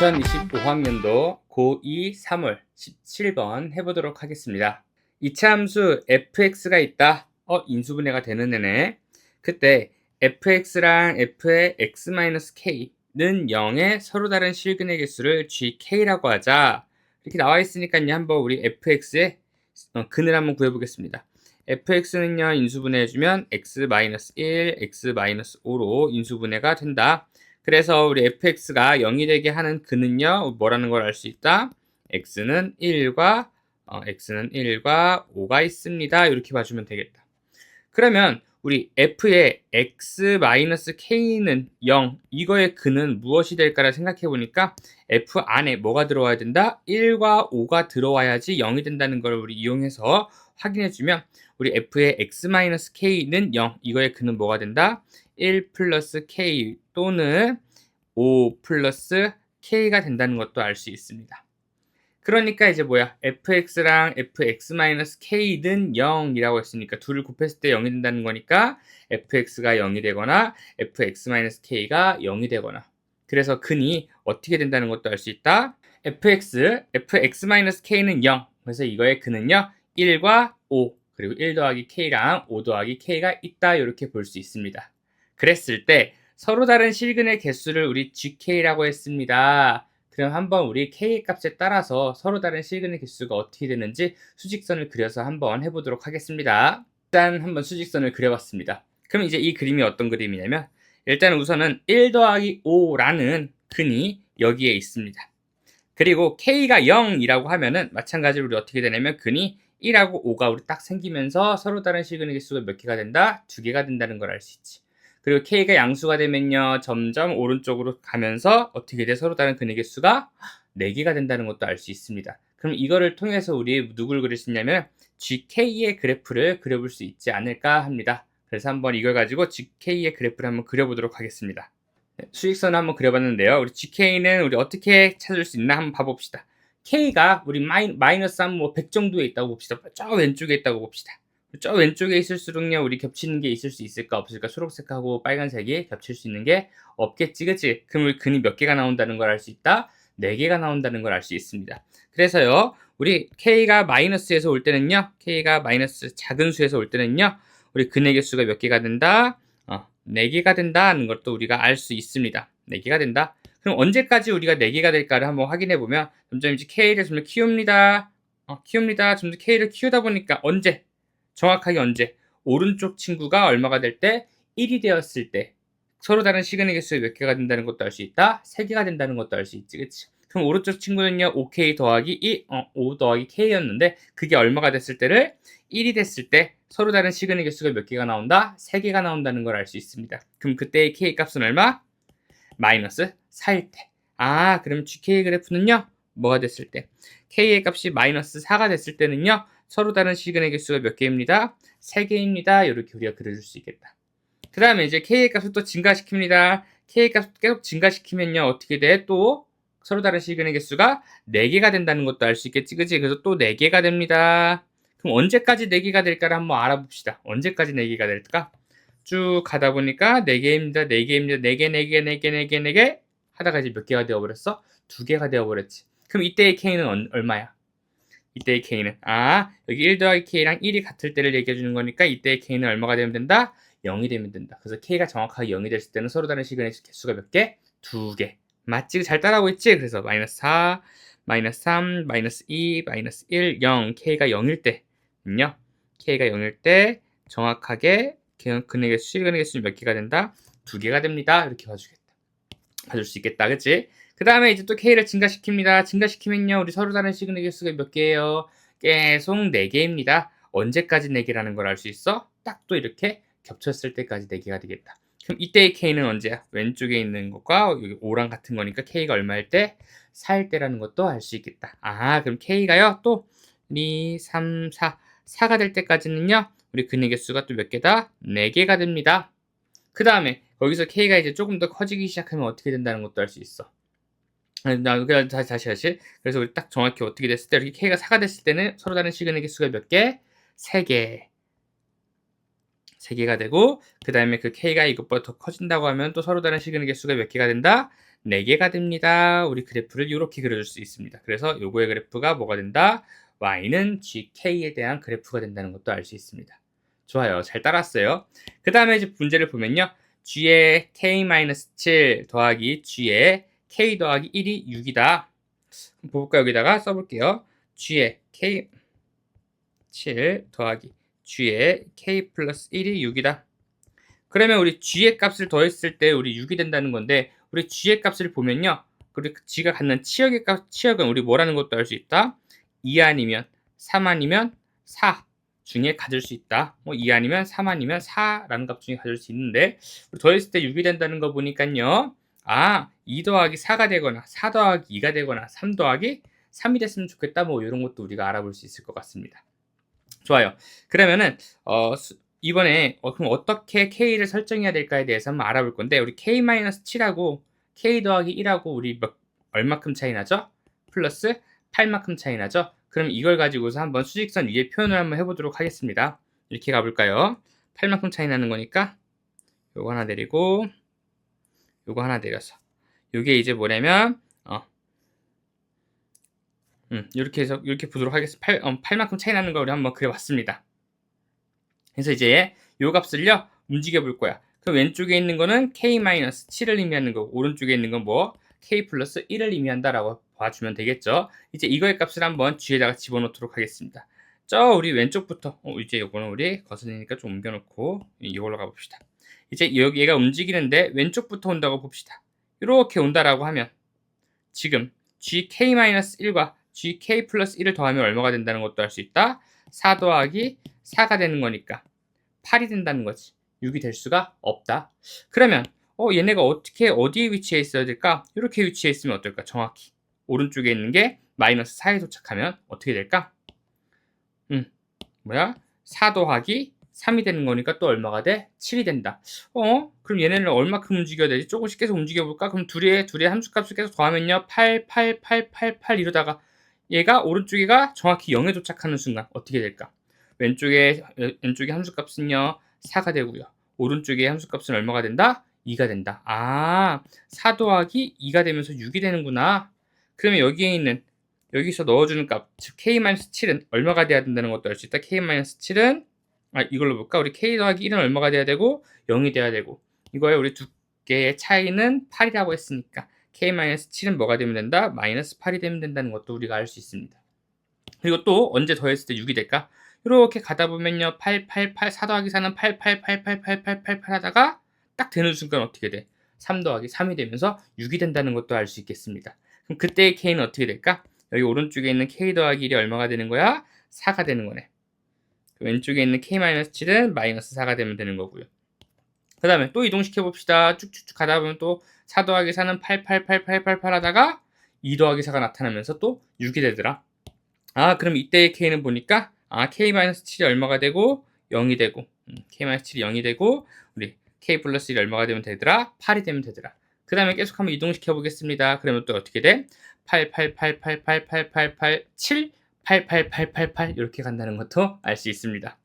(2025학년도) 고2 3월 17번 해보도록 하겠습니다. 이차 함수 fx가 있다. 인수분해가 되는 애네. 그때 fx랑 f의 x-k는 0의 서로 다른 실근의 개수를 gk라고 하자. 이렇게 나와 있으니까요. 한번 우리 fx의 근을 한번 구해보겠습니다. fx는요, 인수분해해주면 x-1, x-5로 인수분해가 된다. 그래서 우리 fx가 0이 되게 하는 근은요, 뭐라는 걸 알 수 있다? x는 1과 5가 있습니다. 이렇게 봐주면 되겠다. 그러면 우리 f의 x-k는 0, 이거의 근은 무엇이 될까를 생각해 보니까 f 안에 뭐가 들어와야 된다? 1과 5가 들어와야지 0이 된다는 걸 우리 이용해서 확인해 주면 우리 f의 x-k는 0, 이거의 근은 뭐가 된다? 1 플러스 k 또는 5 플러스 k가 된다는 것도 알 수 있습니다. 그러니까 이제 뭐야, fx랑 fx-k는 0이라고 했으니까 둘을 곱했을 때 0이 된다는 거니까 fx가 0이 되거나 fx-k가 0이 되거나, 그래서 근이 어떻게 된다는 것도 알 수 있다. fx-k는 0, 그래서 이거의 근은요 1과 5, 그리고 1 더하기 k랑 5 더하기 k가 있다, 이렇게 볼 수 있습니다. 그랬을 때 서로 다른 실근의 개수를 우리 gk라고 했습니다. 그럼 한번 우리 k 값에 따라서 서로 다른 실근의 개수가 어떻게 되는지 수직선을 그려서 한번 해보도록 하겠습니다. 일단 한번 수직선을 그려봤습니다. 그럼 이제 이 그림이 어떤 그림이냐면, 일단 우선은 1 더하기 5라는 근이 여기에 있습니다. 그리고 k가 0이라고 하면은 마찬가지로 우리 어떻게 되냐면 근이 1하고 5가 우리 딱 생기면서 서로 다른 실근의 개수가 몇 개가 된다? 2개가 된다는 걸 알 수 있지. 그리고 k가 양수가 되면요 점점 오른쪽으로 가면서 어떻게 돼? 서로 다른 근의 개수가 4개가 된다는 것도 알 수 있습니다. 그럼 이거를 통해서 우리 누굴 그릴 수 있냐면 gk의 그래프를 그려볼 수 있지 않을까 합니다. 그래서 한번 이걸 가지고 gk의 그래프를 한번 그려보도록 하겠습니다. 수직선을 한번 그려봤는데요. 우리 gk는 우리 어떻게 찾을 수 있나 한번 봐봅시다. k가 우리 마이너스 한 100 정도에 있다고 봅시다. 저 왼쪽에 있다고 봅시다. 저 왼쪽에 있을수록요, 우리 겹치는 게 있을 수 있을까 없을까? 초록색하고 빨간색이 겹칠 수 있는 게 없겠지, 그치? 그럼 우리 근이 몇 개가 나온다는 걸 알 수 있다? 4개가 나온다는 걸 알 수 있습니다. 그래서요, 우리 k가 마이너스에서 올 때는요, k가 마이너스 작은 수에서 올 때는요, 우리 근의 개수가 몇 개가 된다? 4개가 된다는 것도 우리가 알 수 있습니다. 4개가 된다. 그럼 언제까지 우리가 4개가 될까를 한번 확인해 보면, 점점 이제 k를 점점 키웁니다. 점점 k를 키우다 보니까 언제? 정확하게 언제? 오른쪽 친구가 얼마가 될 때? 1이 되었을 때 서로 다른 시그널 개수가 몇 개가 된다는 것도 알 수 있다. 3개가 된다는 것도 알 수 있지, 그치? 그럼 오른쪽 친구는요 5k 더하기 2, 5 더하기 k였는데 그게 얼마가 됐을 때를 1이 됐을 때 서로 다른 시그널 개수가 몇 개가 나온다? 3개가 나온다는 걸 알 수 있습니다. 그럼 그때의 k 값은 얼마? 마이너스 4일 때. 그럼 gk 그래프는요 뭐가 됐을 때? k의 값이 마이너스 4가 됐을 때는요 서로 다른 시그널 개수가 몇 개입니다? 3개입니다. 이렇게 우리가 그려줄 수 있겠다. 그 다음에 이제 k의 값을 또 증가시킵니다. k의 값을 계속 증가시키면요 어떻게 돼? 또 서로 다른 시그널 개수가 4개가 된다는 것도 알 수 있겠지, 그치? 그래서 또 4개가 됩니다. 그럼 언제까지 4개가 될까를 한번 알아봅시다. 언제까지 4개가 될까? 쭉 가다 보니까 4개입니다. 4개입니다. 4개, 4개, 4개, 4개, 4개 하다가 이제 몇 개가 되어버렸어? 2개가 되어버렸지. 그럼 이때의 k는 얼마야? 이때의 k는 여기 1 더하기 k랑 1이 같을 때를 얘기해주는 거니까 이때의 k는 얼마가 되면 된다? 0이 되면 된다. 그래서 k가 정확하게 0이 됐을 때는 서로 다른 시그널 개수가 몇 개? 2개. 맞지? 잘 따라하고 있지? 그래서 마이너스 4, 마이너스 3, 마이너스 2, 마이너스 1, 0. k가 0일 때는요. k가 0일 때 정확하게 근의 개수, 시그널 개수는 몇 개가 된다? 2개가 됩니다. 이렇게 봐줄 수 있겠다. 그치? 그 다음에 이제 또 k를 증가시킵니다. 증가시키면요 우리 서로 다른 시그널 개수가 몇 개예요? 계속 4개입니다. 언제까지 4개라는 걸 알 수 있어? 딱 또 이렇게 겹쳤을 때까지 4개가 되겠다. 그럼 이때의 k는 언제야? 왼쪽에 있는 것과 여기 5랑 같은 거니까 k가 얼마일 때? 4일 때라는 것도 알 수 있겠다. 그럼 k가요 또 2, 3, 4, 4가 될 때까지는요 우리 근의 개수가 또 몇 개다? 4개가 됩니다. 그 다음에 거기서 k가 이제 조금 더 커지기 시작하면 어떻게 된다는 것도 알 수 있어. 다시. 그래서 우리 딱 정확히 어떻게 됐을 때, 이렇게 k가 4가 됐을 때는 서로 다른 시그널 개수가 몇 개? 3개. 3개가 되고 그 다음에 그 k가 이것보다 더 커진다고 하면 또 서로 다른 시그널 개수가 몇 개가 된다? 4개가 됩니다. 우리 그래프를 이렇게 그려줄 수 있습니다. 그래서 요거의 그래프가 뭐가 된다? y는 gk에 대한 그래프가 된다는 것도 알 수 있습니다. 좋아요. 잘 따랐어요. 그 다음에 이제 문제를 보면요. g의 k-7 더하기 g의 k 더하기 1이 6이다. 볼까 여기다가 써볼게요. g의 k 7 더하기 g의 k 플러스 1이 6이다. 그러면 우리 g의 값을 더했을 때 우리 6이 된다는 건데 우리 g의 값을 보면요. 우리 g가 갖는 치역의 값, 치역은 우리 뭐라는 것도 알 수 있다. 2 아니면 3 아니면 4 중에 가질 수 있다. 뭐 2 아니면 3 아니면 4라는 값 중에 가질 수 있는데 우리 더했을 때 6이 된다는 거 보니까요. 2 더하기 4가 되거나 4 더하기 2가 되거나 3 더하기 3이 됐으면 좋겠다. 뭐 이런 것도 우리가 알아볼 수 있을 것 같습니다. 좋아요. 그러면은 이번에 그럼 어떻게 k를 설정해야 될까에 대해서 한번 알아볼 건데 우리 k-7하고 k 더하기 1하고 우리 얼마큼 차이 나죠? 플러스 8만큼 차이 나죠? 그럼 이걸 가지고서 한번 수직선 위에 표현을 한번 해보도록 하겠습니다. 이렇게 가볼까요? 8만큼 차이 나는 거니까 요거 하나 내리고 요거 하나 내려서 요게 이제 뭐냐면 이렇게 해서 이렇게 보도록 하겠습니다. 8만큼 차이 나는 걸 우리 한번 그려봤습니다. 그래서 이제 요 값을요 움직여 볼 거야. 그 왼쪽에 있는 거는 k-7을 의미하는 거고 오른쪽에 있는 건 뭐 k 플러스 1을 의미한다라고 봐주면 되겠죠. 이제 이거의 값을 한번 G에다가 집어넣도록 하겠습니다. 우리 왼쪽부터 이제 요거는 우리 거슬리니까 좀 옮겨놓고 이걸로 가봅시다. 이제 여기 얘가 움직이는데 왼쪽부터 온다고 봅시다. 이렇게 온다라고 하면 지금 gk-1과 gk 플러스 1을 더하면 얼마가 된다는 것도 알 수 있다. 4 더하기 4가 되는 거니까 8이 된다는 거지. 6이 될 수가 없다. 그러면 얘네가 어디에 위치해 있어야 될까? 이렇게 위치해 있으면 어떨까? 정확히 오른쪽에 있는 게 마이너스 4에 도착하면 어떻게 될까? 4 더하기 3이 되는 거니까 또 얼마가 돼? 7이 된다. 그럼 얘네를 얼마큼 움직여야 되지? 조금씩 계속 움직여볼까? 그럼 둘의 함수값을 계속 더하면요. 8, 8, 8, 8, 8 이러다가 얘가 오른쪽에가 정확히 0에 도착하는 순간 어떻게 될까? 왼쪽에 함수값은요. 4가 되고요. 오른쪽에 함수값은 얼마가 된다? 2가 된다. 4 더하기 2가 되면서 6이 되는구나. 그러면 여기서 넣어주는 값, 즉 k-7은 얼마가 돼야 된다는 것도 알 수 있다. k-7은 이걸로 볼까? 우리 k 더하기 1은 얼마가 돼야 되고 0이 돼야 되고 이거에 우리 두 개의 차이는 8이라고 했으니까 k-7은 뭐가 되면 된다? 마이너스 8이 되면 된다는 것도 우리가 알 수 있습니다. 그리고 또 언제 더했을 때 6이 될까? 이렇게 가다 보면요. 8, 8, 8, 4 더하기 4는 8, 8, 8, 8, 8, 8, 8, 8 하다가 딱 되는 순간 어떻게 돼? 3 더하기 3이 되면서 6이 된다는 것도 알 수 있겠습니다. 그럼 그때의 k는 어떻게 될까? 여기 오른쪽에 있는 k 더하기 1이 얼마가 되는 거야? 4가 되는 거네. 왼쪽에 있는 k-7은 마이너스 4가 되면 되는 거고요. 그 다음에 또 이동시켜 봅시다. 쭉쭉쭉 가다 보면 또 4 더하기 4는 8, 8, 8, 8, 8, 8 하다가 2 더하기 4가 나타나면서 또 6이 되더라. 그럼 이때의 k는 보니까 k-7이 얼마가 되고 0이 되고 k-7이 0이 되고 우리 k 플러스 1이 얼마가 되면 되더라? 8이 되면 되더라. 그 다음에 계속 한번 이동시켜 보겠습니다. 그러면 또 어떻게 돼? 8, 8, 8, 8, 8, 8, 8, 8, 7, 8, 8, 8, 8, 8 이렇게 간다는 것도 알 수 있습니다.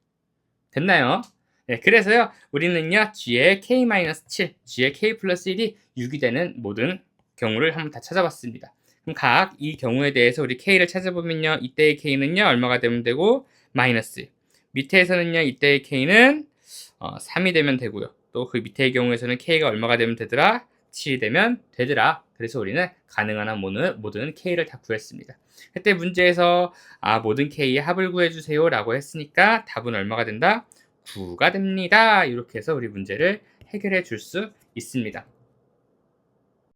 됐나요? 네, 그래서요 우리는요 g의 k-7, g의 k 플러스 1이 6이 되는 모든 경우를 한번 다 찾아봤습니다. 그럼 각 이 경우에 대해서 우리 k를 찾아보면요 이때의 k는요 얼마가 되면 되고 마이너스 밑에서는요 이때의 k는 3이 되면 되고요. 또 그 밑에의 경우에서는 k가 얼마가 되면 되더라? 7이 되면 되더라. 그래서 우리는 가능한 한 모든 k를 다 구했습니다. 그때 문제에서 모든 k의 합을 구해주세요 라고 했으니까 답은 얼마가 된다? 9가 됩니다. 이렇게 해서 우리 문제를 해결해 줄 수 있습니다.